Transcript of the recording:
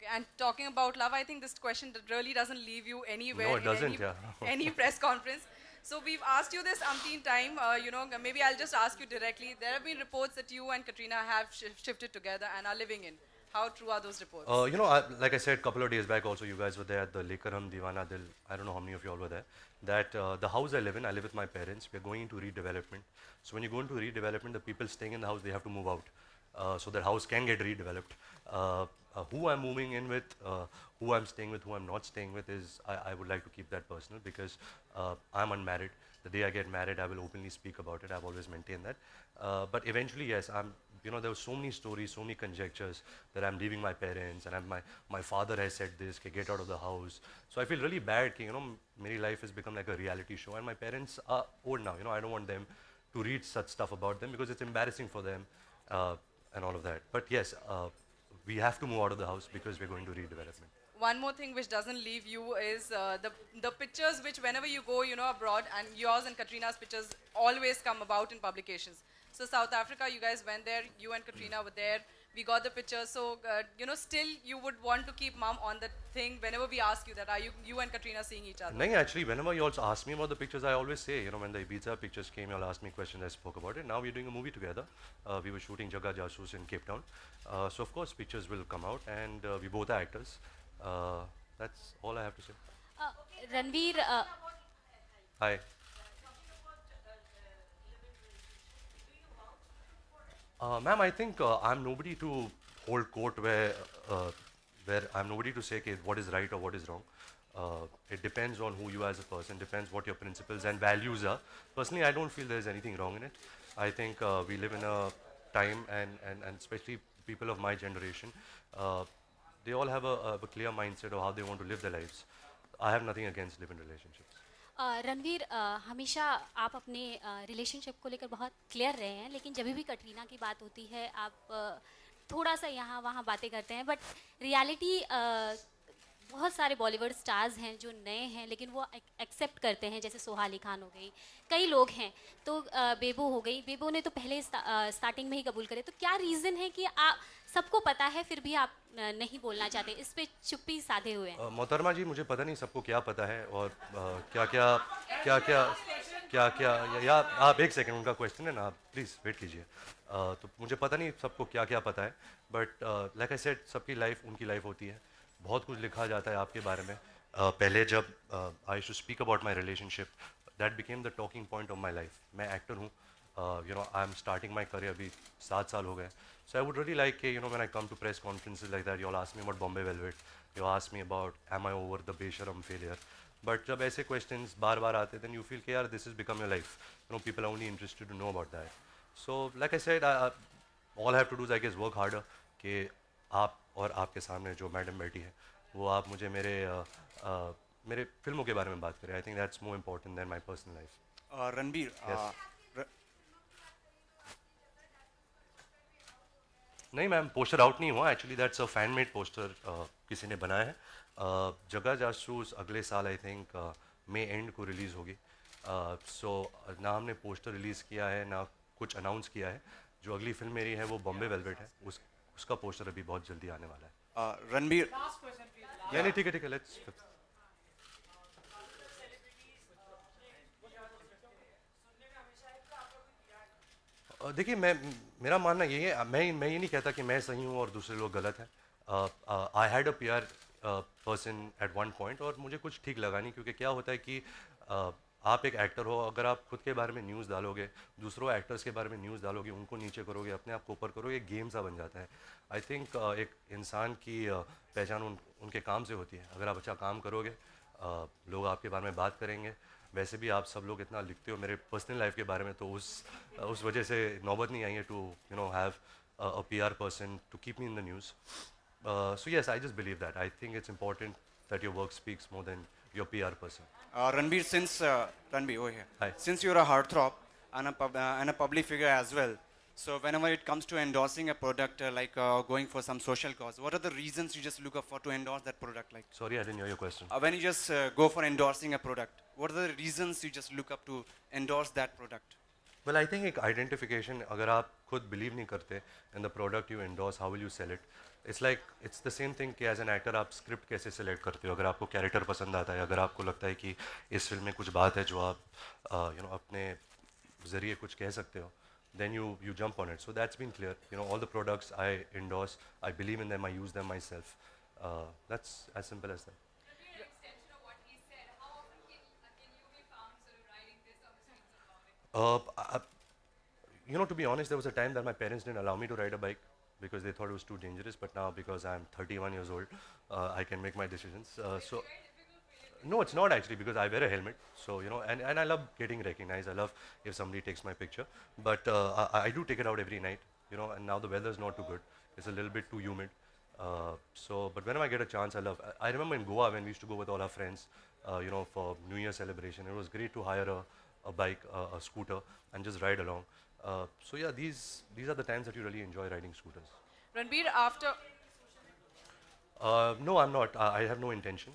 Okay, and talking about love, I think this question really doesn't leave you anywhere No, it in doesn't. Yeah. any press conference. So we've asked you this umpteen time. Maybe I'll just ask you directly. There have been reports that you and Katrina have shifted together and are living in. How true are those reports? Like I said, a couple of days back, also you guys were there at the Lekar Hum Deewana Dil. I don't know how many of you all were there. That the house I live with my parents. We're going into redevelopment. So when you go into redevelopment, the people staying in the house, they have to move out. So that house can get redeveloped. Who I'm moving in with, who I'm staying with, who I'm not staying with is, I would like to keep that personal because I'm unmarried. The day I get married, I will openly speak about it. I've always maintained that. But eventually, yes, there were so many stories, so many conjectures that I'm leaving my parents and my father has said this, get out of the house. So I feel really bad, my life has become like a reality show and my parents are old now, I don't want them to read such stuff about them because it's embarrassing for them and all of that. But yes, we have to move out of the house because we're going to redevelopment. One more thing which doesn't leave you is the pictures which whenever you go, abroad, and yours and Katrina's pictures always come about in publications. So South Africa, you guys went there, you and Katrina were there, we got the pictures. So, still you would want to keep mom on the thing whenever we ask you that, are you and Katrina seeing each other? No, actually, whenever you also ask me about the pictures, I always say, when the Ibiza pictures came, you all asked me questions, I spoke about it. Now we're doing a movie together. We were shooting Jaga Jasoos in Cape Town. So of course, pictures will come out and we both are actors. That's all I have to say. Uh, Ranveer, Hi. Ma'am, I think I'm nobody to hold court where I'm nobody to say okay, what is right or what is wrong. It depends on who you are as a person, depends what your principles and values are. Personally, I don't feel there's anything wrong in it. I think we live in a time and especially people of my generation, they all have a clear mindset of how they want to live their lives. I have nothing against living relationships. Ranveer, हमेशा आप अपने relationship को लेकर बहुत clear रहे हैं, लेकिन जब भी कटरीना की बात होती है आप थोड़ा सा यहाँ वहाँ बातें करते हैं, बट रियलिटी बहुत सारे बॉलीवुड स्टार्स हैं जो नए हैं लेकिन वो एक्सेप्ट करते हैं, जैसे सोहा अली खान हो गई, कई लोग हैं, तो बेबो हो गई, बेबो ने तो पहले स्टार्टिंग में ही कबूल करे, तो क्या रीज़न है कि आप सबको पता है फिर भी आप नहीं बोलना चाहते, इस पे चुप्पी साधे हुए हैं? मोहतरमा जी, मुझे पता नहीं सबको क्या पता है और क्या क्या क्या क्या क्या क्या या आप एक सेकंड, उनका क्वेश्चन है ना, आप प्लीज़ वेट कीजिए। तो मुझे पता नहीं सबको क्या क्या पता है, बट लाइक आई सेड, सबकी लाइफ उनकी लाइफ होती है, बहुत कुछ लिखा जाता है आपके बारे में। पहले जब I should speak about my relationship, that became the talking point of my life. मैं एक्टर हूँ, I am starting my career, अभी 7 साल हो गए। So I would really like, when I come to press conferences like that, you all ask me about Bombay Velvet, you ask me about am I over the Besharam failure. But जब ऐसे questions बार बार आते, then you feel कि यार this has become your life. People are only interested to know about that. So like I said, all I have to do is I guess work harder कि आप और आपके सामने जो madam बैठी है, वो आप मुझे मेरे फिल्मों के बारे में बात करें. I think that's more important than my personal life. Ranbir, Yes. नहीं मैम, पोस्टर आउट नहीं हुआ actually, that's a fan made poster, किसी ने बनाया है. जगह जासूस अगले साल आई थिंक मई एंड को रिलीज़ होगी. सो ना हमने पोस्टर रिलीज़ किया है ना कुछ अनाउंस किया है. जो अगली फिल्म मेरी है वो बॉम्बे वेलवेट है, उसका पोस्टर अभी बहुत जल्दी आने वाला है. Ranbir, नहीं ठीक है, लेट्स. देखिए, मेरा मानना यही है, मैं ये नहीं कहता कि मैं सही हूँ और दूसरे लोग गलत हैं. I had a PR person at one point और मुझे कुछ ठीक लगा नहीं, क्योंकि क्या होता है कि आप एक एक्टर हो, अगर आप खुद के बारे में न्यूज़ डालोगे, दूसरों एक्टर्स के बारे में न्यूज़ डालोगे, उनको नीचे करोगे, अपने आप को ऊपर करोगे, एक गेम सा बन जाता है. आई थिंक एक इंसान की पहचान उनके काम से होती है. अगर आप अच्छा काम करोगे, लोग आपके बारे में बात करेंगे. वैसे भी आप सब लोग इतना लिखते हो मेरे पर्सनल लाइफ के बारे में, तो उस वजह से नौबत नहीं आई है to have a PR person to keep me in the news. So yes, I just believe that. I think it's important that your work speaks more than your PR person. Ranbir, Ranbir, over here. Hi. Since you're a heartthrob and a public figure as well, so whenever it comes to endorsing a product like going for some social cause, what are the reasons you just look up for to endorse that product? Like, Sorry, I didn't hear your question. when you just go for endorsing a product, what are the reasons you just look up to endorse that product? Well, I think एक identification, अगर आप खुद believe नहीं करते in the product you endorse, how will you sell it? it's the same thing कि as an actor आप script कैसे select करते हो. अगर आपको कैरेक्टर पसंद आता है, अगर आपको लगता है कि इस फिल्म में कुछ बात है जो आप अपने ज़रिए कुछ कह सकते हो, then you jump on it. So that's been clear. All the products I endorse, I believe in them, I use them myself. That's as simple as that. To be honest, there was a time that my parents didn't allow me to ride a bike because they thought it was too dangerous. But now, because I'm 31 years old, I can make my decisions. No, it's not actually, because I wear a helmet. So, and I love getting recognized. I love if somebody takes my picture. But I do take it out every night, and now the weather's not too good. It's a little bit too humid. But whenever I get a chance, I remember in Goa when we used to go with all our friends, for New Year celebration. It was great to hire a bike, a scooter, and just ride along. So yeah, these are the times that you really enjoy riding scooters. Ranbir, after No, I'm not. I have no intention.